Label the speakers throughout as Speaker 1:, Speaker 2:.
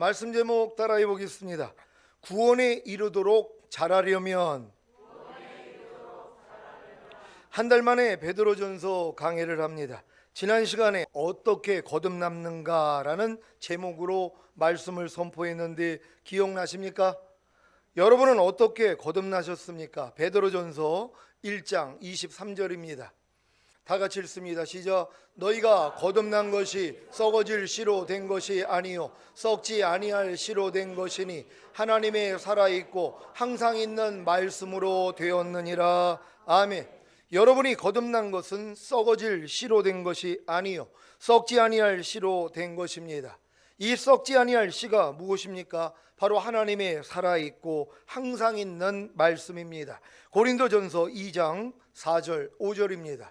Speaker 1: 말씀 제목 따라해 보겠습니다. 구원에 이르도록 자라려면. 한 달 만에 베드로전서 강해를 합니다. 지난 시간에 어떻게 거듭남는가라는 제목으로 말씀을 선포했는데 기억나십니까? 여러분은 어떻게 거듭나셨습니까? 베드로전서 1장 23절입니다. 다 같이 읽습니다. 시작. 너희가 거듭난 것이 썩어질 씨로 된 것이 아니요 썩지 아니할 씨로 된 것이니 하나님의 살아있고 항상 있는 말씀으로 되었느니라. 아멘. 여러분이 거듭난 것은 썩어질 씨로 된 것이 아니요 썩지 아니할 씨로 된 것입니다. 이 썩지 아니할 씨가 무엇입니까? 바로 하나님의 살아있고 항상 있는 말씀입니다. 고린도전서 2장 4절 5절입니다.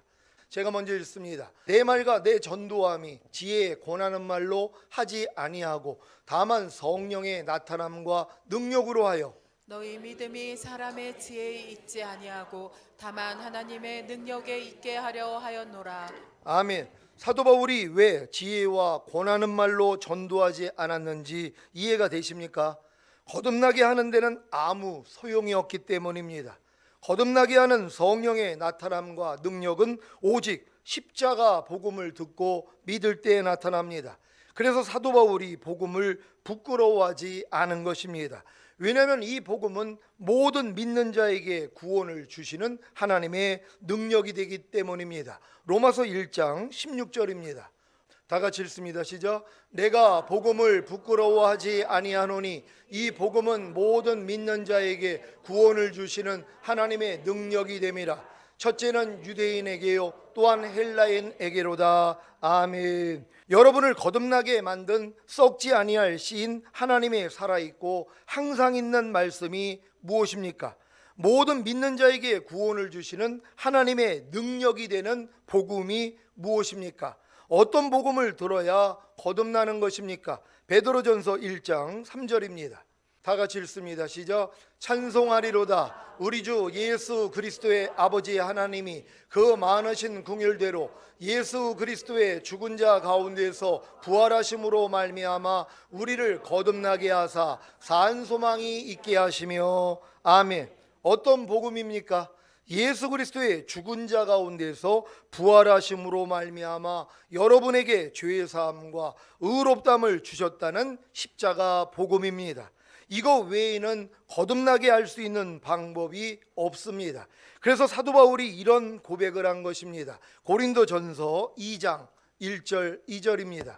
Speaker 1: 제가 먼저 읽습니다. 내 말과 내 전도함이 지혜에 권하는 말로 하지 아니하고 다만 성령의 나타남과 능력으로 하여
Speaker 2: 너희 믿음이 사람의 지혜에 있지 아니하고 다만 하나님의 능력에 있게 하려 하였노라.
Speaker 1: 아멘. 사도 바울이 왜 지혜와 권하는 말로 전도하지 않았는지 이해가 되십니까? 거듭나게 하는 데는 아무 소용이 없기 때문입니다. 거듭나게 하는 성령의 나타남과 능력은 오직 십자가 복음을 듣고 믿을 때에 나타납니다. 그래서 사도 바울이 복음을 부끄러워하지 않은 것입니다. 왜냐하면 이 복음은 모든 믿는 자에게 구원을 주시는 하나님의 능력이 되기 때문입니다. 로마서 1장 16절입니다. 다 같이 읽습니다. 시작. 내가 복음을 부끄러워하지 아니하노니 이 복음은 모든 믿는 자에게 구원을 주시는 하나님의 능력이 됨이라. 첫째는 유대인에게요 또한 헬라인에게로다. 아멘. 여러분을 거듭나게 만든 썩지 아니할 씨인 하나님의 살아있고 항상 있는 말씀이 무엇입니까? 모든 믿는 자에게 구원을 주시는 하나님의 능력이 되는 복음이 무엇입니까? 어떤 복음을 들어야 거듭나는 것입니까? 베드로전서 1장 3절입니다. 다 같이 읽습니다. 시작. 찬송하리로다 우리 주 예수 그리스도의 아버지 하나님이 그 많으신 긍휼대로 예수 그리스도의 죽은 자 가운데서 부활하심으로 말미암아 우리를 거듭나게 하사 산 소망이 있게 하시며. 아멘. 어떤 복음입니까? 예수 그리스도의 죽은 자 가운데서 부활하심으로 말미암아 여러분에게 죄 사함과 의롭다함을 주셨다는 십자가 복음입니다. 이거 외에는 거듭나게 할 수 있는 방법이 없습니다. 그래서 사도 바울이 이런 고백을 한 것입니다. 고린도전서 2장 1절 2절입니다.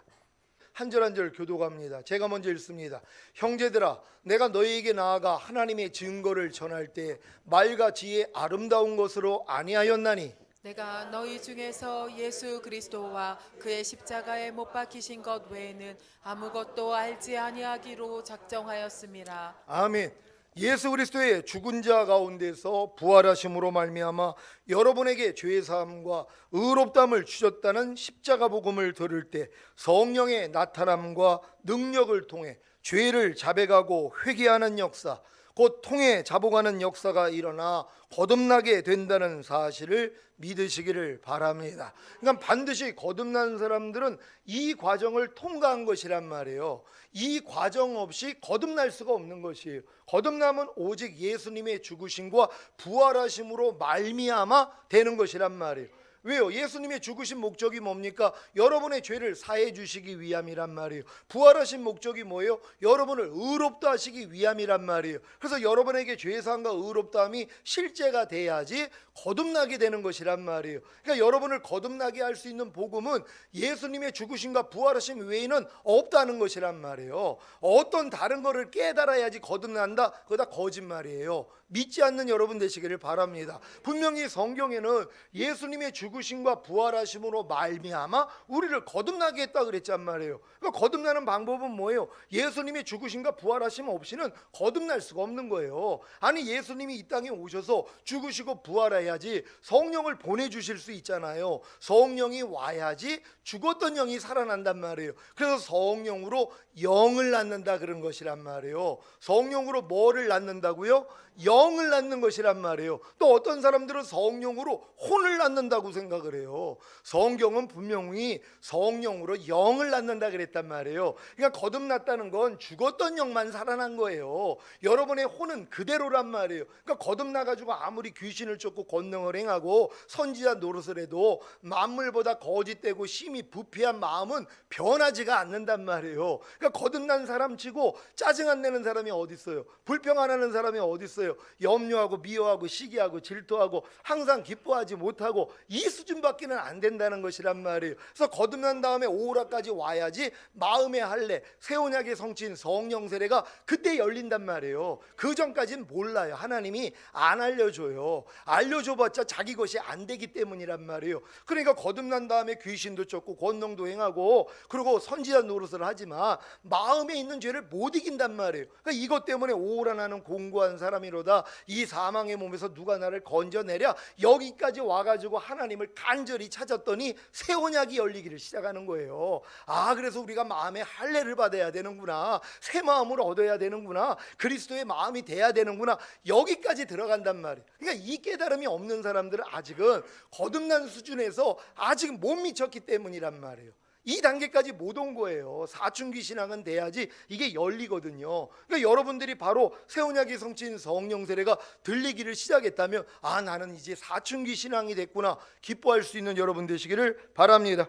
Speaker 1: 한 절 한 절 교독합니다. 제가 먼저 읽습니다. 형제들아 내가 너희에게 나아가 하나님의 증거를 전할 때 말과 지혜 아름다운 것으로 아니하였나니
Speaker 2: 내가 너희 중에서 예수 그리스도와 그의 십자가에 못 박히신 것 외에는 아무것도 알지 아니하기로 작정하였음이라.
Speaker 1: 아멘. 예수 그리스도의 죽은 자 가운데서 부활하심으로 말미암아 여러분에게 죄 사함과 의롭다함을 주셨다는 십자가 복음을 들을 때 성령의 나타남과 능력을 통해 죄를 자백하고 회개하는 역사, 곧 통해 자복하는 역사가 일어나 거듭나게 된다는 사실을 믿으시기를 바랍니다. 그러니까 반드시 거듭난 사람들은 이 과정을 통과한 것이란 말이에요. 이 과정 없이 거듭날 수가 없는 것이에요. 거듭남은 오직 예수님의 죽으심과 부활하심으로 말미암아 되는 것이란 말이에요. 왜요? 예수님의 죽으신 목적이 뭡니까? 여러분의 죄를 사해 주시기 위함이란 말이에요. 부활하신 목적이 뭐예요? 여러분을 의롭다 하시기 위함이란 말이에요. 그래서 여러분에게 죄사함과 의롭다함이 실제가 돼야지 거듭나게 되는 것이란 말이에요. 그러니까 여러분을 거듭나게 할 수 있는 복음은 예수님의 죽으심과 부활하심 외에는 없다는 것이란 말이에요. 어떤 다른 거를 깨달아야지 거듭난다? 그거 다 거짓말이에요. 믿지 않는 여러분 되시기를 바랍니다. 분명히 성경에는 예수님의 죽으심과 부활하심으로 말미암아 우리를 거듭나게 했다 그랬단 말이에요. 그러니까 거듭나는 방법은 뭐예요? 예수님의 죽으심과 부활하심 없이는 거듭날 수가 없는 거예요. 아니 예수님이 이 땅에 오셔서 죽으시고 부활해야지 성령을 보내주실 수 있잖아요. 성령이 와야지 죽었던 영이 살아난단 말이에요. 그래서 성령으로 영을 낳는다 그런 것이란 말이에요. 성령으로 뭐를 낳는다고요? 영을 낳는 것이란 말이에요. 또 어떤 사람들은 성령으로 혼을 낳는다고 생각해요. 생각을 해요? 성경은 분명히 성령으로 영을 낳는다 그랬단 말이에요. 그러니까 거듭났다는 건 죽었던 영만 살아난 거예요. 여러분의 혼은 그대로란 말이에요. 그러니까 거듭나가지고 아무리 귀신을 쫓고 권능을 행하고 선지자 노릇을 해도 만물보다 거짓되고 심히 부패한 마음은 변하지가 않는단 말이에요. 그러니까 거듭난 사람치고 짜증 안 내는 사람이 어디 있어요? 불평 안 하는 사람이 어디 있어요? 염려하고 미워하고 시기하고 질투하고 항상 기뻐하지 못하고 이 수준밖에는 안 된다는 것이란 말이에요. 그래서 거듭난 다음에 오라까지 와야지 마음의 할례, 새 언약의 성취인 성령 세례가 그때 열린단 말이에요. 그 전까지는 몰라요. 하나님이 안 알려줘요. 알려줘봤자 자기 것이 안 되기 때문이란 말이에요. 그러니까 거듭난 다음에 귀신도 쫓고 권능도 행하고 그리고 선지자 노릇을 하지만 마음에 있는 죄를 못 이긴단 말이에요. 그러니까 이것 때문에 오라 나는 공고한 사람이로다. 이 사망의 몸에서 누가 나를 건져내랴. 여기까지 와가지고 하나님을 간절히 찾았더니 새 언약이 열리기를 시작하는 거예요. 아, 그래서 우리가 마음의 할례를 받아야 되는구나. 새 마음을 얻어야 되는구나. 그리스도의 마음이 돼야 되는구나. 여기까지 들어간단 말이에요. 그러니까 이 깨달음이 없는 사람들은 아직은 거듭난 수준에서 아직 못 미쳤기 때문이란 말이에요. 이 단계까지 못 온 거예요. 사춘기 신앙은 돼야지 이게 열리거든요. 그러니까 여러분들이 바로 새 언약의 성취인 성령 세례가 들리기를 시작했다면 아, 나는 이제 사춘기 신앙이 됐구나 기뻐할 수 있는 여러분 되시기를 바랍니다.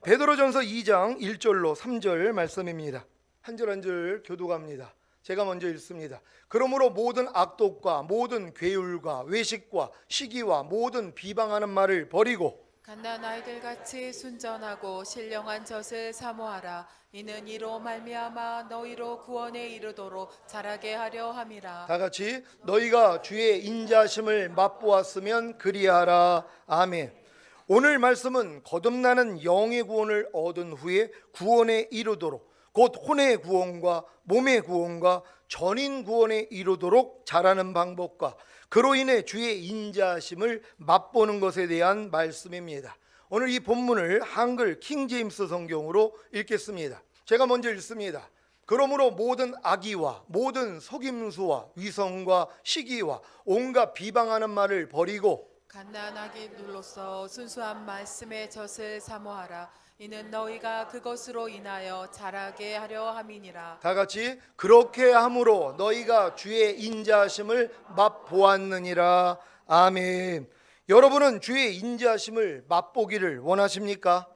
Speaker 1: 베드로전서 2장 1절로 3절 말씀입니다. 한 절 한 절 교독합니다. 제가 먼저 읽습니다. 그러므로 모든 악독과 모든 괴율과 외식과 시기와 모든 비방하는 말을 버리고
Speaker 2: 갓난 아이들같이 순전하고 신령한 젖을 사모하라. 이는 이로 말미암아 너희로 구원에 이르도록 자라게 하려 함이라.
Speaker 1: 다 같이 너희가 주의 인자심을 맛보았으면 그리하라. 아멘. 오늘 말씀은 거듭나는 영의 구원을 얻은 후에 구원에 이르도록 곧 혼의 구원과 몸의 구원과 전인 구원에 이르도록 자라는 방법과 그로 인해 주의 인자심을 맛보는 것에 대한 말씀입니다. 오늘 이 본문을 한글 킹제임스 성경으로 읽겠습니다. 제가 먼저 읽습니다. 그러므로 모든 악의와 모든 속임수와 위선과 시기와 온갖 비방하는 말을 버리고
Speaker 2: 갓난아기 눌로서 순수한 말씀의 젖을 사모하라. 이는 너희가 그것으로 인하여 자라게 하려 함이니라.
Speaker 1: 다 같이 그렇게 함으로 너희가 주의 인자하심을 맛보았느니라. 아멘. 여러분은 주의 인자하심을 맛보기를 원하십니까?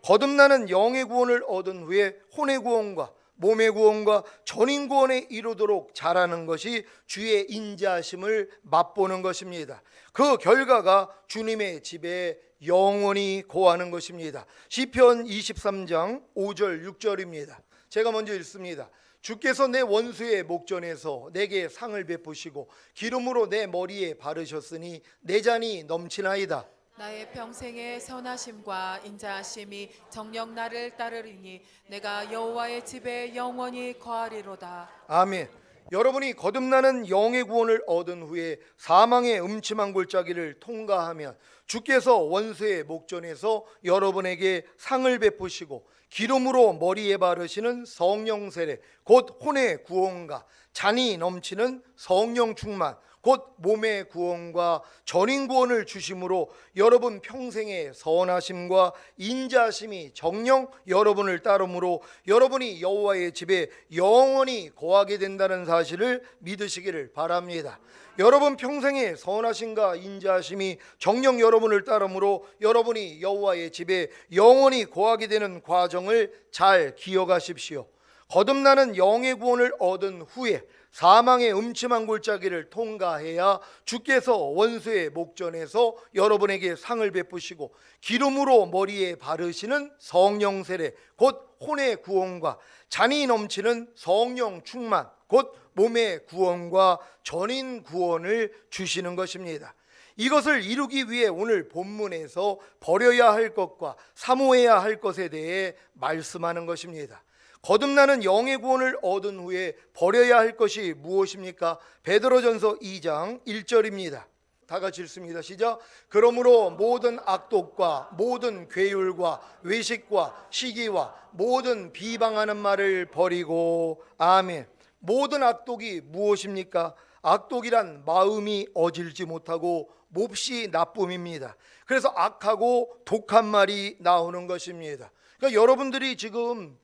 Speaker 1: 거듭나는 영의 구원을 얻은 후에 혼의 구원과 몸의 구원과 전인 구원에 이르도록 자라는 것이 주의 인자하심을 맛보는 것입니다. 그 결과가 주님의 집에 영원히 거하는 것입니다. 시편 23장 5절 6절입니다. 제가 먼저 읽습니다. 주께서 내 원수의 목전에서 내게 상을 베푸시고 기름으로 내 머리에 바르셨으니 내 잔이 넘치나이다.
Speaker 2: 나의 평생의 선하심과 인자하심이 정녕 나를 따르리니 내가 여호와의 집에 영원히 거하리로다.
Speaker 1: 아멘. 여러분이 거듭나는 영의 구원을 얻은 후에 사망의 음침한 골짜기를 통과하면 주께서 원수의 목전에서 여러분에게 상을 베푸시고 기름으로 머리에 바르시는 성령 세례 곧 혼의 구원과 잔이 넘치는 성령 충만 곧 몸의 구원과 전인 구원을 주심으로 여러분 평생의 선하심과 인자심이 정녕 여러분을 따름으로 여러분이 여호와의 집에 영원히 거하게 된다는 사실을 믿으시기를 바랍니다. 여러분 평생의 선하심과 인자심이 정녕 여러분을 따름으로 여러분이 여호와의 집에 영원히 거하게 되는 과정을 잘 기억하십시오. 거듭나는 영의 구원을 얻은 후에 사망의 음침한 골짜기를 통과해야 주께서 원수의 목전에서 여러분에게 상을 베푸시고 기름으로 머리에 바르시는 성령 세례 곧 혼의 구원과 잔이 넘치는 성령 충만 곧 몸의 구원과 전인 구원을 주시는 것입니다. 이것을 이루기 위해 오늘 본문에서 버려야 할 것과 사모해야 할 것에 대해 말씀하는 것입니다. 거듭나는 영의 구원을 얻은 후에 버려야 할 것이 무엇입니까? 베드로전서 2장 1절입니다. 다 같이 읽습니다. 시작. 그러므로 모든 악독과 모든 괴율과 외식과 시기와 모든 비방하는 말을 버리고 아멘. 모든 악독이 무엇입니까? 악독이란 마음이 어질지 못하고 몹시 나쁨입니다. 그래서 악하고 독한 말이 나오는 것입니다. 그러니까 여러분들이 지금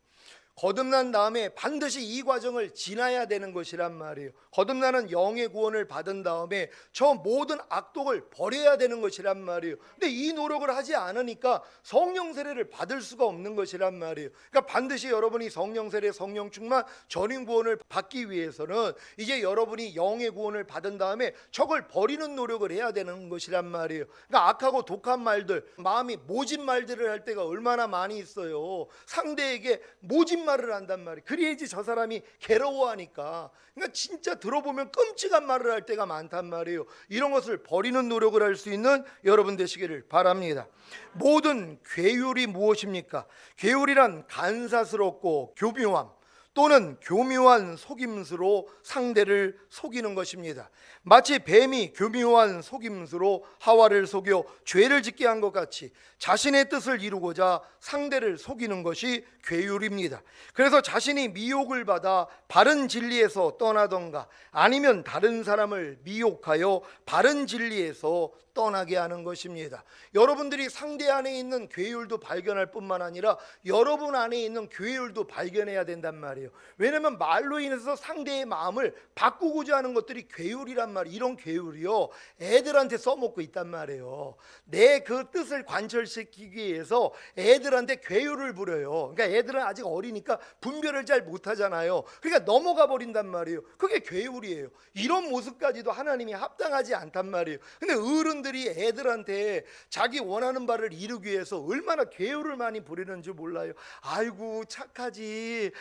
Speaker 1: 거듭난 다음에 반드시 이 과정을 지나야 되는 것이란 말이에요. 거듭나는 영의 구원을 받은 다음에 저 모든 악독을 버려야 되는 것이란 말이에요. 근데 이 노력을 하지 않으니까 성령 세례를 받을 수가 없는 것이란 말이에요. 그러니까 반드시 여러분이 성령 세례, 성령 충만, 전인 구원을 받기 위해서는 이제 여러분이 영의 구원을 받은 다음에 저걸 버리는 노력을 해야 되는 것이란 말이에요. 그러니까 악하고 독한 말들, 마음이 모진 말들을 할 때가 얼마나 많이 있어요. 상대에게 모진 말을 한단 말이에요. 그래야지 저 사람이 괴로워하니까. 그러니까 진짜 들어보면 끔찍한 말을 할 때가 많단 말이에요. 이런 것을 버리는 노력을 할 수 있는 여러분 되시기를 바랍니다. 모든 괴율이 무엇입니까? 괴율이란 간사스럽고 교묘함 또는 교묘한 속임수로 상대를 속이는 것입니다. 마치 뱀이 교묘한 속임수로 하와를 속여 죄를 짓게 한 것 같이 자신의 뜻을 이루고자 상대를 속이는 것이 괴율입니다. 그래서 자신이 미혹을 받아 바른 진리에서 떠나던가 아니면 다른 사람을 미혹하여 바른 진리에서 떠나게 하는 것입니다. 여러분들이 상대 안에 있는 괴율도 발견할 뿐만 아니라 여러분 안에 있는 괴율도 발견해야 된단 말이에요. 왜냐하면 말로 인해서 상대의 마음을 바꾸고자 하는 것들이 괴율이란 말이에요. 이런 괴율이요 애들한테 써먹고 있단 말이에요. 내 그 뜻을 관철시키기 위해서 애들한테 괴율을 부려요. 그러니까 애들은 아직 어리니까 분별을 잘 못하잖아요. 그러니까 넘어가 버린단 말이에요. 그게 괴율이에요. 이런 모습까지도 하나님이 합당하지 않단 말이에요. 근데 어른들이 애들한테 자기 원하는 바를 이루기 위해서 얼마나 괴율을 많이 부리는지 몰라요. 아이고 착하지,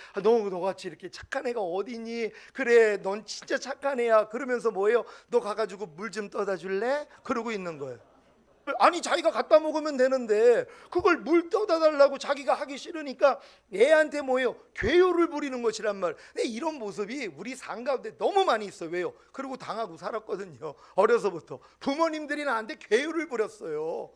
Speaker 1: 너같이 이렇게 착한 애가 어디니, 그래 넌 진짜 착한 애야, 그러면서 뭐예요? 너 가가지고 물 좀 떠다 줄래? 그러고 있는 거예요. 아니 자기가 갖다 먹으면 되는데 그걸 물 떠다 달라고 자기가 하기 싫으니까 애한테 뭐예요? 괴율을 부리는 것이란 말. 근데 이런 모습이 우리 삶 가운데 너무 많이 있어요. 왜요? 그리고 당하고 살았거든요. 어려서부터 부모님들이 나한테 괴율을 부렸어요.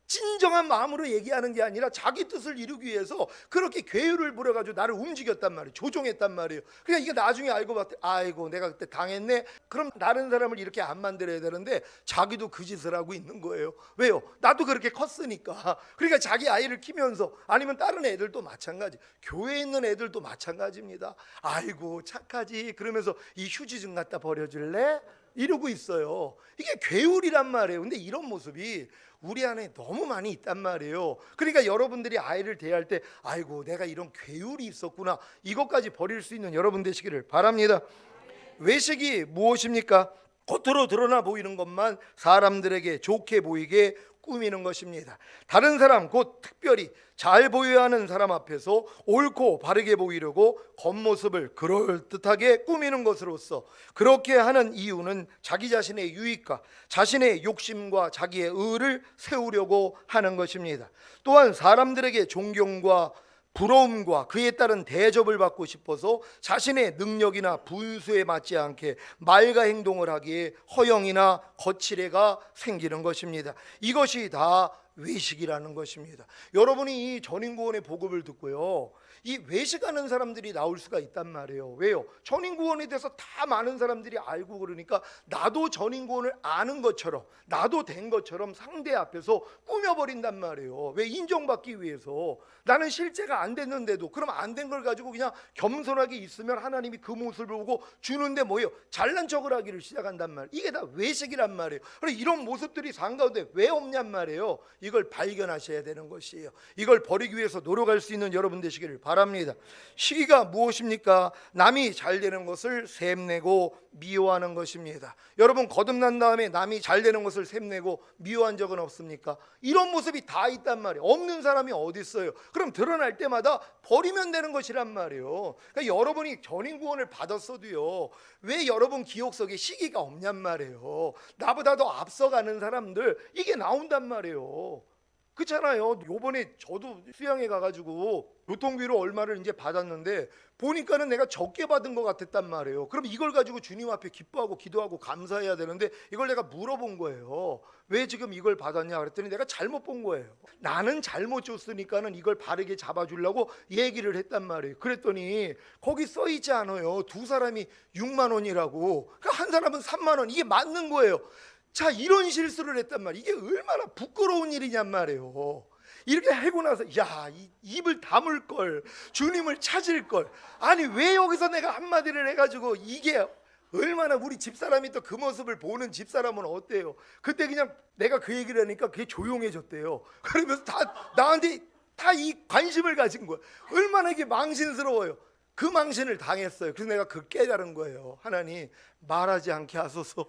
Speaker 1: 진정한 마음으로 얘기하는 게 아니라 자기 뜻을 이루기 위해서 그렇게 괴율을 부려가지고 나를 움직였단 말이에요. 조종했단 말이에요. 그러니까 이게 나중에 알고 봤더니 아이고 내가 그때 당했네. 그럼 다른 사람을 이렇게 안 만들어야 되는데 자기도 그 짓을 하고 있는 거예요. 왜요? 나도 그렇게 컸으니까. 그러니까 자기 아이를 키면서, 아니면 다른 애들도 마찬가지, 교회에 있는 애들도 마찬가지입니다. 아이고 착하지, 그러면서 이 휴지 좀 갖다 버려줄래? 이러고 있어요. 이게 괴율이란 말이에요. 근데 이런 모습이 우리 안에 너무 많이 있단 말이에요. 그러니까 여러분들이 아이를 대할 때 아이고 내가 이런 괴율이 있었구나, 이것까지 버릴 수 있는 여러분 되시기를 바랍니다. 외식이 무엇입니까? 겉으로 드러나 보이는 것만 사람들에게 좋게 보이게 꾸미는 것입니다. 다른 사람, 곧 특별히 잘 보여야 하는 사람 앞에서 옳고 바르게 보이려고 겉모습을 그럴듯하게 꾸미는 것으로서 그렇게 하는 이유는 자기 자신의 유익과 자신의 욕심과 자기의 의를 세우려고 하는 것입니다. 또한 사람들에게 존경과 부러움과 그에 따른 대접을 받고 싶어서 자신의 능력이나 분수에 맞지 않게 말과 행동을 하기에 허영이나 거칠애가 생기는 것입니다. 이것이 다 외식이라는 것입니다. 여러분이 이 전인구원의 복음을 듣고요, 이 외식하는 사람들이 나올 수가 있단 말이에요. 왜요? 전인구원에 대해서 다 많은 사람들이 알고, 그러니까 나도 전인구원을 아는 것처럼, 나도 된 것처럼 상대 앞에서 꾸며버린단 말이에요. 왜? 인정받기 위해서. 나는 실제가 안 됐는데도, 그럼 안 된 걸 가지고 그냥 겸손하게 있으면 하나님이 그 모습을 보고 주는데 뭐예요? 잘난 척을 하기를 시작한단 말이에요. 이게 다 외식이란 말이에요. 그래서 이런 모습들이 삶 가운데 왜 없냔 말이에요. 이걸 발견하셔야 되는 것이에요. 이걸 버리기 위해서 노력할 수 있는 여러분 되시기를 바랍니다. 시기가 무엇입니까? 남이 잘 되는 것을 샘내고 미워하는 것입니다. 여러분 거듭난 다음에 남이 잘 되는 것을 샘내고 미워한 적은 없습니까? 이런 모습이 다 있단 말이에요. 없는 사람이 어디 있어요? 그럼 드러날 때마다 버리면 되는 것이란 말이에요. 그러니까 여러분이 전인구원을 받았어도요, 왜 여러분 기억 속에 시기가 없냔 말이에요. 나보다 더 앞서가는 사람들, 이게 나온단 말이에요. 그렇잖아요. 요번에 저도 수양에 가가지고 교통비로 얼마를 이제 받았는데 보니까는 내가 적게 받은 것 같았단 말이에요. 그럼 이걸 가지고 주님 앞에 기뻐하고 기도하고 감사해야 되는데 이걸 내가 물어본 거예요. 왜 지금 이걸 받았냐 그랬더니 내가 잘못 본 거예요. 나는 잘못 줬으니까는 이걸 바르게 잡아주려고 얘기를 했단 말이에요. 그랬더니 거기 써 있지 않아요. 두 사람이 6만 원이라고. 그러니까 한 사람은 3만 원. 이게 맞는 거예요. 자, 이런 실수를 했단 말이에요. 이게 얼마나 부끄러운 일이냔 말이에요. 이렇게 하고 나서 입을 다물 걸, 주님을 찾을 걸. 아니 왜 여기서 내가 한마디를 해가지고 이게 얼마나 우리 집사람이 또 그 모습을 보는 집사람은 어때요? 그때 그냥 내가 그 얘기를 하니까 그게 조용해졌대요. 그러면서 다 나한테 다 이 관심을 가진 거야. 얼마나 이게 망신스러워요. 그 망신을 당했어요. 그래서 내가 그 깨달은 거예요. 하나님 말하지 않게 하소서.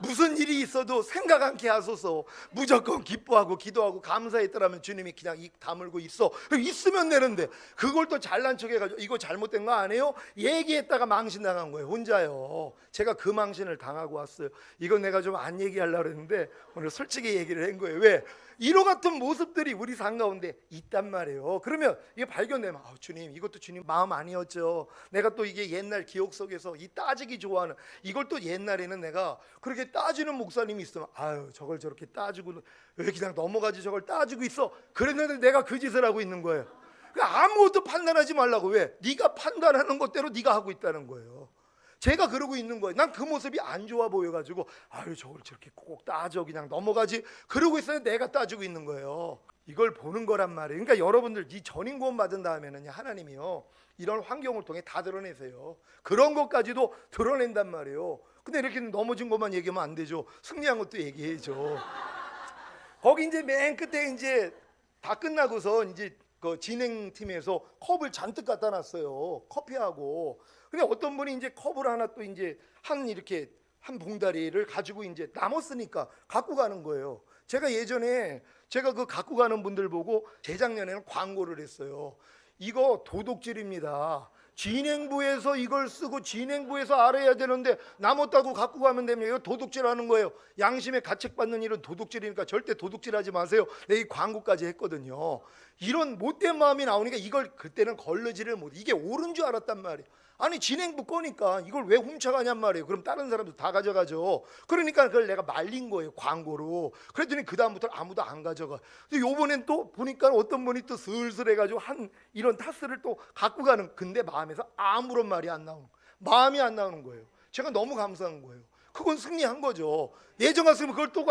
Speaker 1: 무슨 일이 있어도 생각 않게 하소서. 무조건 기뻐하고 기도하고 감사했더라면 주님이 그냥 입 다물고 있어. 있으면 되는데 그걸 또 잘난 척 해가지고 이거 잘못된 거 아니에요? 얘기했다가 망신 당한 거예요. 혼자요. 제가 그 망신을 당하고 왔어요. 이건 내가 좀 안 얘기하려고 했는데 오늘 솔직히 얘기를 한 거예요. 왜? 이로 같은 모습들이 우리 삶 가운데 있단 말이에요. 그러면 이게 발견되면 주님 이것도 주님 마음 아니었죠. 내가 또 이게 옛날 기억 속에서 이 따지기 좋아하는 이걸 또 옛날에는 내가 그렇게 따지는 목사님이 있으면 저걸 저렇게 따지고 왜 그냥 넘어가지 저걸 따지고 있어. 그랬는데 내가 그 짓을 하고 있는 거예요. 그러니까 아무것도 판단하지 말라고. 왜? 네가 판단하는 것대로 네가 하고 있다는 거예요. 제가 그러고 있는 거예요. 난 그 모습이 안 좋아 보여가지고 저걸 저렇게 꼭 따져 그냥 넘어가지 그러고 있어요. 내가 따지고 있는 거예요. 이걸 보는 거란 말이에요. 그러니까 여러분들 이 전임 구원 받은 다음에는 하나님이요 이런 환경을 통해 다 드러내세요. 그런 것까지도 드러낸단 말이에요. 근데 이렇게 넘어진 것만 얘기하면 안 되죠. 승리한 것도 얘기해야죠. 거기 이제 맨 끝에 이제 다 끝나고서 이제 그 진행팀에서 컵을 잔뜩 갖다 놨어요. 커피하고. 근데 어떤 분이 이제 컵을 하나 또 이제 이렇게 한 봉다리를 가지고 이제 남았으니까 갖고 가는 거예요. 제가 예전에 제가 그 갖고 가는 분들 보고 재작년에는 광고를 했어요. 이거 도둑질입니다. 진행부에서 이걸 쓰고 진행부에서 알아야 되는데 남았다고 갖고 가면 됩니다. 이거 도둑질하는 거예요. 양심에 가책받는 일은 도둑질이니까 절대 도둑질하지 마세요. 내 이 광고까지 했거든요. 이런 못된 마음이 나오니까 이걸 그때는 걸르지를 못해. 이게 옳은 줄 알았단 말이에요. 아니 진행부 거니까 이걸 왜 훔쳐가냔 말이에요. 그럼 다른 사람도 다 가져가죠. 그러니까 그걸 내가 말린 거예요, 광고로. 그랬더니 그 다음부터 아무도 안 가져가. 근데 요번엔 또 보니까 어떤 분이 또 슬슬 해가지고 이런 타스를 또 갖고 가는. 근데 마음에서 아무런 말이 안 나오는 거예요. 마음이 안 나오는 거예요. 제가 너무 감사한 거예요. 그건 승리한 거죠. 예전 같으면 그걸 또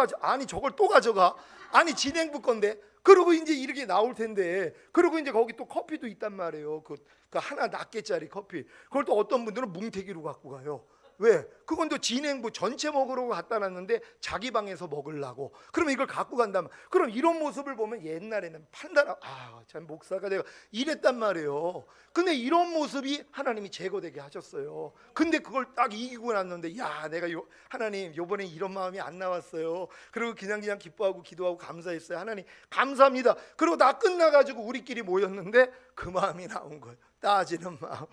Speaker 1: 저걸 또 가져가. 아니 진행부 건데. 그리고 이제 이렇게 나올 텐데. 그리고 이제 거기 또 커피도 있단 말이에요. 그 하나 낱개짜리 커피. 그걸 또 어떤 분들은 뭉태기로 갖고 가요. 왜? 그건 또 진행부 전체 먹으러 갖다 놨는데 자기 방에서 먹으려고. 그러면 이걸 갖고 간다면, 그럼 이런 모습을 보면 옛날에는 판단하고 참 목사가 내가 이랬단 말이에요. 근데 이런 모습이 하나님이 제거되게 하셨어요. 근데 그걸 딱 이기고 났는데 내가 하나님 요번에 이런 마음이 안 나왔어요. 그리고 그냥 기뻐하고 기도하고 감사했어요. 하나님 감사합니다. 그리고 다 끝나가지고 우리끼리 모였는데 그 마음이 나온 거예요. 따지는 마음.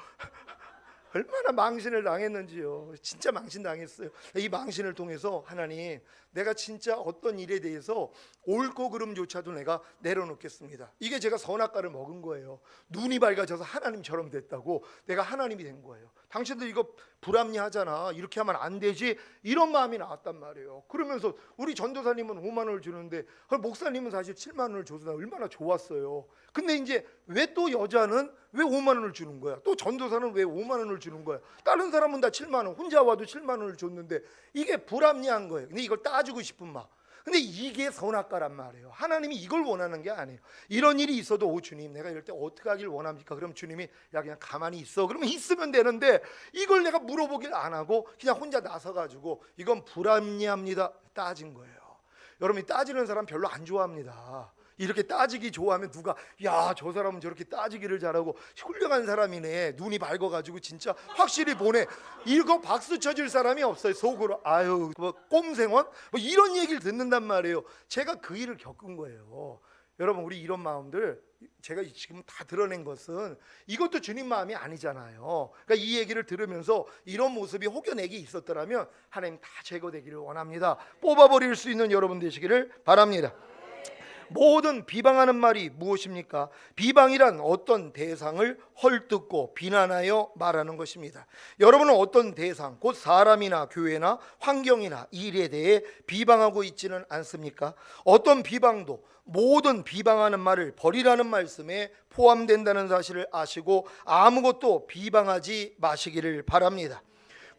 Speaker 1: 얼마나 망신을 당했는지요. 진짜 망신 당했어요. 이 망신을 통해서 하나님 내가 진짜 어떤 일에 대해서 옳고 그름조차도 내가 내려놓겠습니다. 이게 제가 선악과를 먹은 거예요. 눈이 밝아져서 하나님처럼 됐다고. 내가 하나님이 된 거예요. 당신들 이거 불합리하잖아. 이렇게 하면 안 되지. 이런 마음이 나왔단 말이에요. 그러면서 우리 전도사님은 5만 원을 주는데 목사님은 사실 7만 원을 줘서 얼마나 좋았어요. 근데 이제 왜 또 여자는 왜 5만 원을 주는 거야? 또 전도사는 왜 5만 원을 주는 거야? 다른 사람은 다 7만 원, 혼자 와도 7만 원을 줬는데 이게 불합리한 거예요. 근데 이걸 따지고 싶은 마음. 근데 이게 선악과란 말이에요. 하나님이 이걸 원하는 게 아니에요. 이런 일이 있어도 주님 내가 이럴 때 어떻게 하길 원합니까? 그럼 주님이 그냥 가만히 있어. 그러면 있으면 되는데 이걸 내가 물어보길 안 하고 그냥 혼자 나서가지고 이건 불합리합니다. 따진 거예요. 여러분이 따지는 사람 별로 안 좋아합니다. 이렇게 따지기 좋아하면 누가 저 사람은 저렇게 따지기를 잘하고 훌륭한 사람이네. 눈이 밝아가지고 진짜 확실히 보네. 이거 박수 쳐줄 사람이 없어요. 속으로 뭐 꼼생원 뭐 이런 얘기를 듣는단 말이에요. 제가 그 일을 겪은 거예요. 여러분 우리 이런 마음들 제가 지금 다 드러낸 것은 이것도 주님 마음이 아니잖아요. 그러니까 이 얘기를 들으면서 이런 모습이 혹여 내게 있었더라면 하나님 다 제거되기를 원합니다. 뽑아버릴 수 있는 여러분 되시기를 바랍니다. 모든 비방하는 말이 무엇입니까? 비방이란 어떤 대상을 헐뜯고 비난하여 말하는 것입니다. 여러분은 어떤 대상, 곧 사람이나 교회나 환경이나 일에 대해 비방하고 있지는 않습니까? 어떤 비방도 모든 비방하는 말을 버리라는 말씀에 포함된다는 사실을 아시고 아무것도 비방하지 마시기를 바랍니다.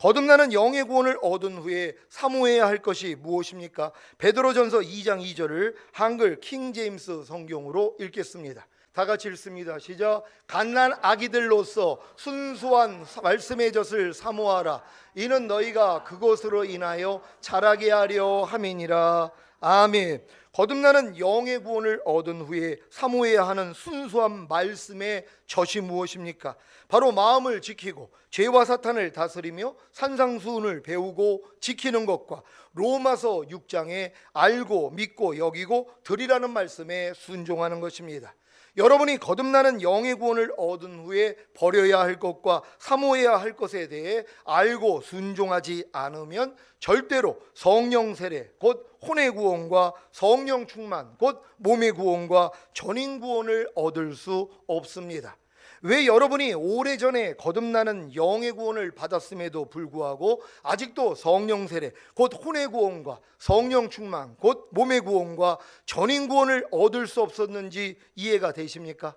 Speaker 1: 거듭나는 영의 구원을 얻은 후에 사모해야 할 것이 무엇입니까? 베드로전서 2장 2절을 한글 킹제임스 성경으로 읽겠습니다. 다 같이 읽습니다. 시작. 갓난 아기들로서 순수한 말씀의 젖을 사모하라. 이는 너희가 그것으로 인하여 자라게 하려 함이니라. 아멘. 거듭나는 영의 구원을 얻은 후에 사모해야 하는 순수한 말씀의 젖이 무엇입니까? 바로 마음을 지키고 죄와 사탄을 다스리며 산상수훈을 배우고 지키는 것과 로마서 6장에 알고 믿고 여기고 드리라는 말씀에 순종하는 것입니다. 여러분이 거듭나는 영의 구원을 얻은 후에 버려야 할 것과 사모해야 할 것에 대해 알고 순종하지 않으면 절대로 성령 세례 곧 혼의 구원과 성령 충만 곧 몸의 구원과 전인 구원을 얻을 수 없습니다. 왜 여러분이 오래전에 거듭나는 영의 구원을 받았음에도 불구하고 아직도 성령 세례 곧 혼의 구원과 성령 충만 곧 몸의 구원과 전인 구원을 얻을 수 없었는지 이해가 되십니까?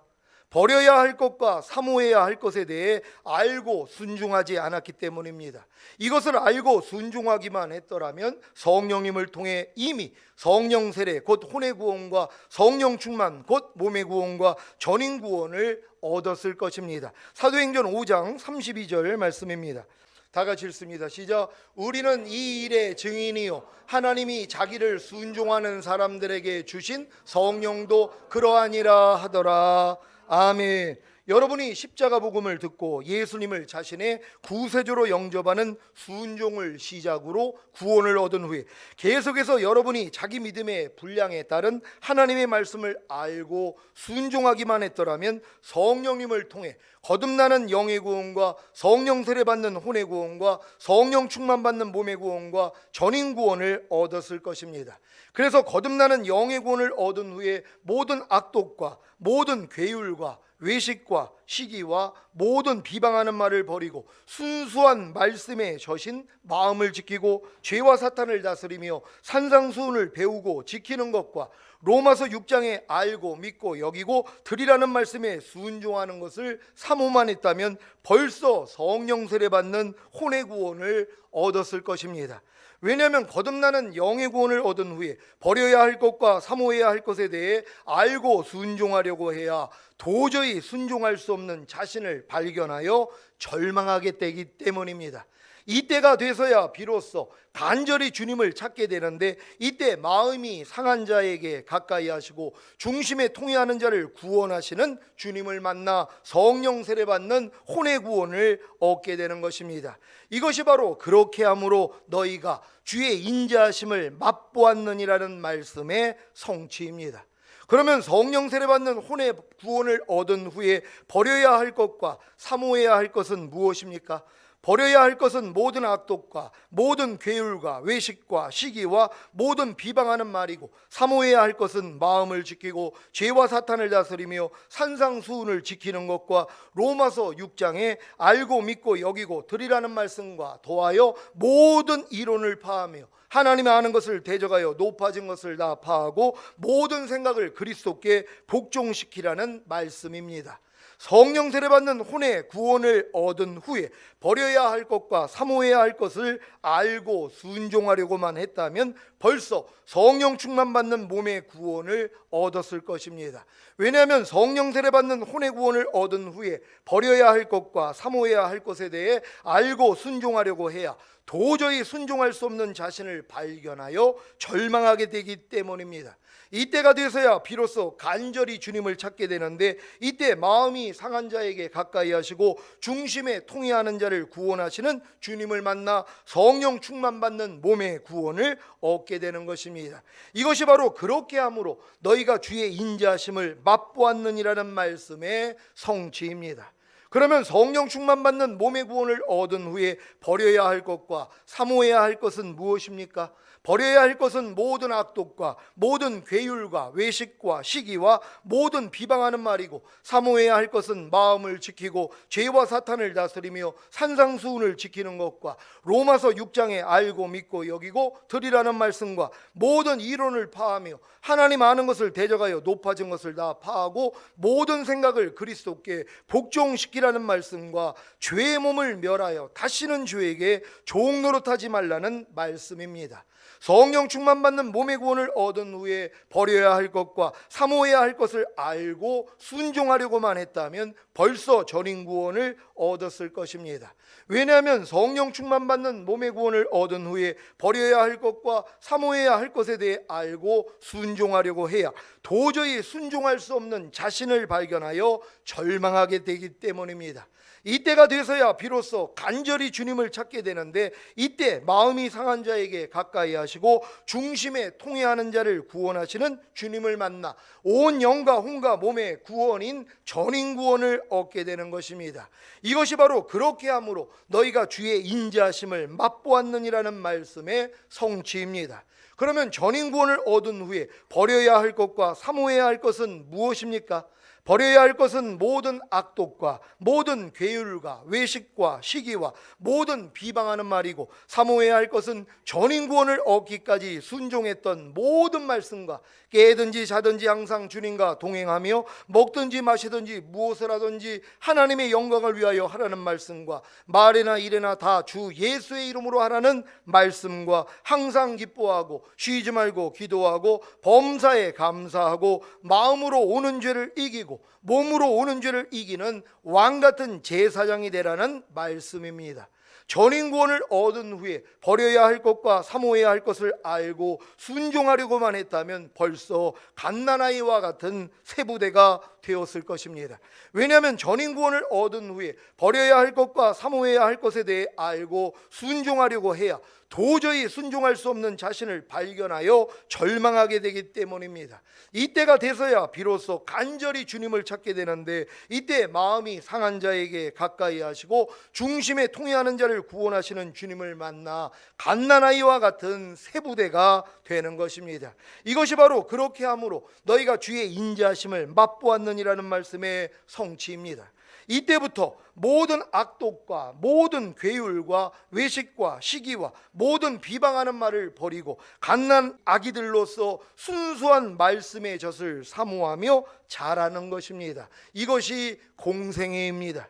Speaker 1: 버려야 할 것과 사모해야 할 것에 대해 알고 순종하지 않았기 때문입니다. 이것을 알고 순종하기만 했더라면 성령님을 통해 이미 성령 세례 곧 혼의 구원과 성령 충만 곧 몸의 구원과 전인 구원을 얻었을 것입니다. 사도행전 5장 32절 말씀입니다. 다 같이 읽습니다. 시작. 우리는 이 일의 증인이요 하나님이 자기를 순종하는 사람들에게 주신 성령도 그러하니라 하더라. 아멘. 여러분이 십자가 복음을 듣고 예수님을 자신의 구세주로 영접하는 순종을 시작으로 구원을 얻은 후에 계속해서 여러분이 자기 믿음의 분량에 따른 하나님의 말씀을 알고 순종하기만 했더라면 성령님을 통해 거듭나는 영의 구원과 성령 세례 받는 혼의 구원과 성령 충만 받는 몸의 구원과 전인 구원을 얻었을 것입니다. 그래서 거듭나는 영의 구원을 얻은 후에 모든 악독과 모든 괴율과 외식과 시기와 모든 비방하는 말을 버리고 순수한 말씀에 젖인 마음을 지키고 죄와 사탄을 다스리며 산상수훈을 배우고 지키는 것과 로마서 6장에 알고 믿고 여기고 드리라는 말씀에 순종하는 것을 사모만 했다면 벌써 성령 세례 받는 혼의 구원을 얻었을 것입니다. 왜냐하면 거듭나는 영의 구원을 얻은 후에 버려야 할 것과 사모해야 할 것에 대해 알고 순종하려고 해야 도저히 순종할 수 없는 자신을 발견하여 절망하게 되기 때문입니다. 이때가 돼서야 비로소 간절히 주님을 찾게 되는데 이때 마음이 상한 자에게 가까이 하시고 중심에 통해하는 자를 구원하시는 주님을 만나 성령 세례 받는 혼의 구원을 얻게 되는 것입니다. 이것이 바로 그렇게 함으로 너희가 주의 인자하심을 맛보았느니라는 말씀의 성취입니다. 그러면 성령 세례 받는 혼의 구원을 얻은 후에 버려야 할 것과 사모해야 할 것은 무엇입니까? 버려야 할 것은 모든 악독과 모든 괴율과 외식과 시기와 모든 비방하는 말이고 사모해야 할 것은 마음을 지키고 죄와 사탄을 다스리며 산상수훈을 지키는 것과 로마서 6장에 알고 믿고 여기고 드리라는 말씀과 더하여 모든 이론을 파하며 하나님의 아는 것을 대적하여 높아진 것을 다 파하고 모든 생각을 그리스도께 복종시키라는 말씀입니다. 성령 세례 받는 혼의 구원을 얻은 후에 버려야 할 것과 사모해야 할 것을 알고 순종하려고만 했다면 벌써 성령 충만 받는 몸의 구원을 얻었을 것입니다. 왜냐하면 성령 세례 받는 혼의 구원을 얻은 후에 버려야 할 것과 사모해야 할 것에 대해 알고 순종하려고 해야 도저히 순종할 수 없는 자신을 발견하여 절망하게 되기 때문입니다. 이때가 돼서야 비로소 간절히 주님을 찾게 되는데 이때 마음이 상한 자에게 가까이 하시고 중심에 통해하는 자를 구원하시는 주님을 만나 성령 충만 받는 몸의 구원을 얻게 되는 것입니다. 이것이 바로 그렇게 함으로 너희가 주의 인자하심을 맛보았느니라는 말씀의 성취입니다. 그러면 성령 충만 받는 몸의 구원을 얻은 후에 버려야 할 것과 사모해야 할 것은 무엇입니까? 버려야 할 것은 모든 악독과 모든 괴율과 외식과 시기와 모든 비방하는 말이고, 사모해야 할 것은 마음을 지키고 죄와 사탄을 다스리며 산상수훈을 지키는 것과 로마서 6장에 알고 믿고 여기고 드리라는 말씀과 모든 이론을 파하며 하나님 아는 것을 대적하여 높아진 것을 다 파하고 모든 생각을 그리스도께 복종시키라는 말씀과 죄의 몸을 멸하여 다시는 죄에게 종노릇하지 말라는 말씀입니다. 성령 충만 받는 몸의 구원을 얻은 후에 버려야 할 것과 사모해야 할 것을 알고 순종하려고만 했다면 벌써 전인 구원을 얻었을 것입니다. 왜냐하면 성령 충만 받는 몸의 구원을 얻은 후에 버려야 할 것과 사모해야 할 것에 대해 알고 순종하려고 해야 도저히 순종할 수 없는 자신을 발견하여 절망하게 되기 때문입니다. 이때가 돼서야 비로소 간절히 주님을 찾게 되는데, 이때 마음이 상한 자에게 가까이 하시고 중심에 통회하는 자를 구원하시는 주님을 만나 온 영과 혼과 몸의 구원인 전인 구원을 얻게 되는 것입니다. 이것이 바로 그렇게 함으로 너희가 주의 인자하심을 맛보았느니라는 말씀의 성취입니다. 그러면 전인 구원을 얻은 후에 버려야 할 것과 사모해야 할 것은 무엇입니까? 버려야 할 것은 모든 악독과 모든 괴율과 외식과 시기와 모든 비방하는 말이고, 사모해야 할 것은 전인 구원을 얻기까지 순종했던 모든 말씀과 깨든지 자든지 항상 주님과 동행하며 먹든지 마시든지 무엇을 하든지 하나님의 영광을 위하여 하라는 말씀과 말이나 일이나 다 주 예수의 이름으로 하라는 말씀과 항상 기뻐하고 쉬지 말고 기도하고 범사에 감사하고 마음으로 오는 죄를 이기고 몸으로 오는 죄를 이기는 왕같은 제사장이 되라는 말씀입니다. 전인 구원을 얻은 후에 버려야 할 것과 사모해야 할 것을 알고 순종하려고만 했다면 벌써 갓난아이와 같은 세부대가 되었을 것입니다. 왜냐하면 전인 구원을 얻은 후에 버려야 할 것과 사모해야 할 것에 대해 알고 순종하려고 해야 도저히 순종할 수 없는 자신을 발견하여 절망하게 되기 때문입니다. 이때가 돼서야 비로소 간절히 주님을 찾게 되는데, 이때 마음이 상한 자에게 가까이 하시고 중심에 통회하는 자를 구원하시는 주님을 만나 갓난아이와 같은 세부대가 되는 것입니다. 이것이 바로 그렇게 함으로 너희가 주의 인자하심을 맛보았느니라는 말씀의 성취입니다. 이때부터 모든 악독과 모든 괴율과 외식과 시기와 모든 비방하는 말을 버리고 갓난 아기들로서 순수한 말씀의 젖을 사모하며 자라는 것입니다. 이것이 공생애입니다.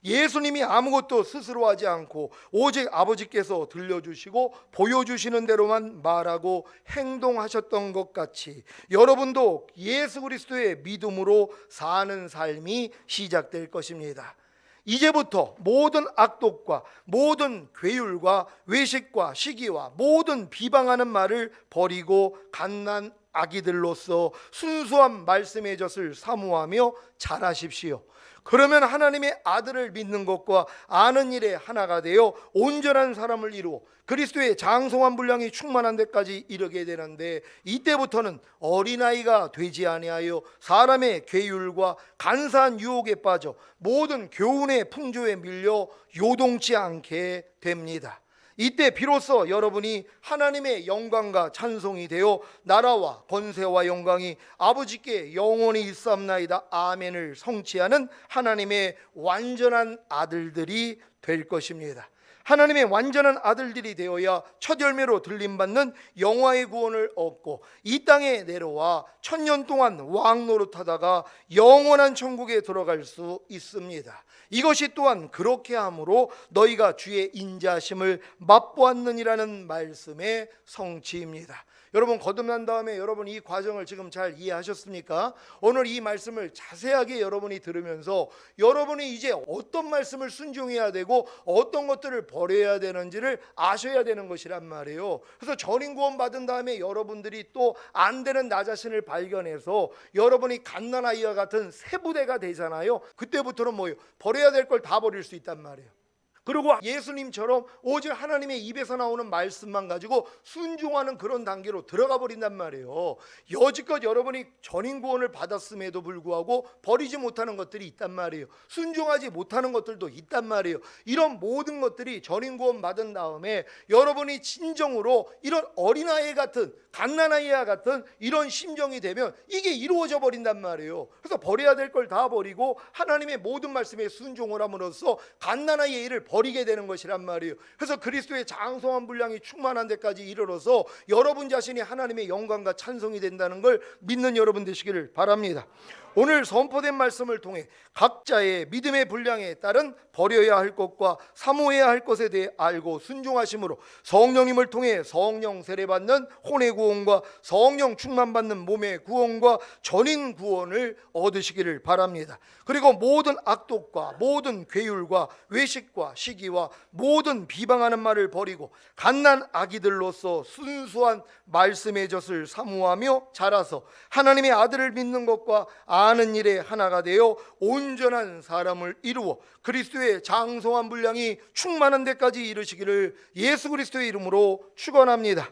Speaker 1: 예수님이 아무것도 스스로 하지 않고 오직 아버지께서 들려주시고 보여주시는 대로만 말하고 행동하셨던 것 같이 여러분도 예수 그리스도의 믿음으로 사는 삶이 시작될 것입니다. 이제부터 모든 악독과 모든 괴율과 외식과 시기와 모든 비방하는 말을 버리고 갓난 아기들로서 순수한 말씀의 젖을 사모하며 자라십시오. 그러면 하나님의 아들을 믿는 것과 아는 일에 하나가 되어 온전한 사람을 이루어 그리스도의 장성한 분량이 충만한 데까지 이르게 되는데, 이때부터는 어린아이가 되지 아니하여 사람의 괴율과 간사한 유혹에 빠져 모든 교훈의 풍조에 밀려 요동치 않게 됩니다. 이때 비로소 여러분이 하나님의 영광과 찬송이 되어 나라와 권세와 영광이 아버지께 영원히 있사옵나이다 아멘을 성취하는 하나님의 완전한 아들들이 될 것입니다. 하나님의 완전한 아들들이 되어야 첫 열매로 들림받는 영화의 구원을 얻고 이 땅에 내려와 1000년 동안 왕 노릇하다가 영원한 천국에 들어갈 수 있습니다. 이것이 또한 그렇게 함으로 너희가 주의 인자하심을 맛보았느니라는 말씀의 성취입니다. 여러분, 거듭난 다음에 여러분 이 과정을 지금 잘 이해하셨습니까? 오늘 이 말씀을 자세하게 여러분이 들으면서 여러분이 이제 어떤 말씀을 순종해야 되고 어떤 것들을 버려야 되는지를 아셔야 되는 것이란 말이에요. 그래서 전인 구원 받은 다음에 여러분들이 또 안 되는 나 자신을 발견해서 여러분이 갓난아이와 같은 세부대가 되잖아요. 그때부터는 뭐예요? 버려야 될 걸 다 버릴 수 있단 말이에요. 그리고 예수님처럼 오직 하나님의 입에서 나오는 말씀만 가지고 순종하는 그런 단계로 들어가 버린단 말이에요. 여지껏 여러분이 전인 구원을 받았음에도 불구하고 버리지 못하는 것들이 있단 말이에요. 순종하지 못하는 것들도 있단 말이에요. 이런 모든 것들이 전인 구원 받은 다음에 여러분이 진정으로 이런 어린아이 같은, 갓난아이와 같은 이런 심정이 되면 이게 이루어져 버린단 말이에요. 그래서 버려야 될 걸 다 버리고 하나님의 모든 말씀에 순종을 함으로써 갓난아이의 일을 버리게 되는 것이란 말이에요. 그래서 그리스도의 장성한 분량이 충만한 데까지 이르러서 여러분 자신이 하나님의 영광과 찬송이 된다는 걸 믿는 여러분 되시기를 바랍니다. 오늘 선포된 말씀을 통해 각자의 믿음의 분량에 따른 버려야 할 것과 사모해야 할 것에 대해 알고 순종하심으로 성령님을 통해 성령 세례받는 혼의 구원과 성령 충만받는 몸의 구원과 전인 구원을 얻으시기를 바랍니다. 그리고 모든 악독과 모든 괴율과 외식과 시기와 모든 비방하는 말을 버리고 갓난 아기들로서 순수한 말씀의 젖을 사모하며 자라서 하나님의 아들을 믿는 것과 아는 일에 하나가 되어 온전한 사람을 이루어 그리스도의 장성한 분량이 충만한 데까지 이르시기를 예수 그리스도의 이름으로 축원합니다.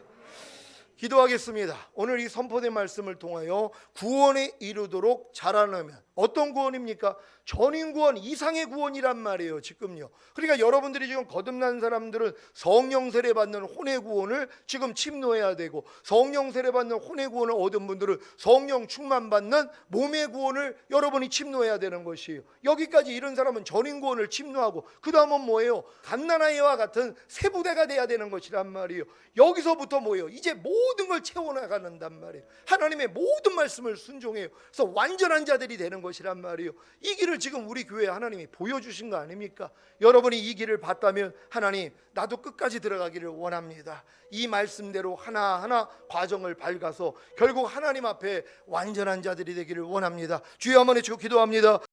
Speaker 1: 기도하겠습니다. 오늘 이 선포된 말씀을 통하여 구원에 이르도록 자라나면 어떤 구원입니까? 전인 구원 이상의 구원이란 말이에요. 지금요. 그러니까 여러분들이 지금 거듭난 사람들은 성령 세례 받는 혼의 구원을 지금 침노해야 되고, 성령 세례 받는 혼의 구원을 얻은 분들은 성령 충만 받는 몸의 구원을 여러분이 침노해야 되는 것이에요. 여기까지 이런 사람은 전인 구원을 침노하고 그 다음은 뭐예요? 갓난아이와 같은 새 부대가 돼야 되는 것이란 말이에요. 여기서부터 뭐예요? 이제 모든 걸 채워나가는단 말이에요. 하나님의 모든 말씀을 순종해요. 그래서 완전한 자들이 되는 것이란 말이에요. 이 길을 지금 우리 교회에 하나님이 보여주신 거 아닙니까? 여러분이 이 길을 봤다면 하나님, 나도 끝까지 들어가기를 원합니다. 이 말씀대로 하나하나 과정을 밟아서 결국 하나님 앞에 완전한 자들이 되기를 원합니다. 주여 한번 해주고 기도합니다.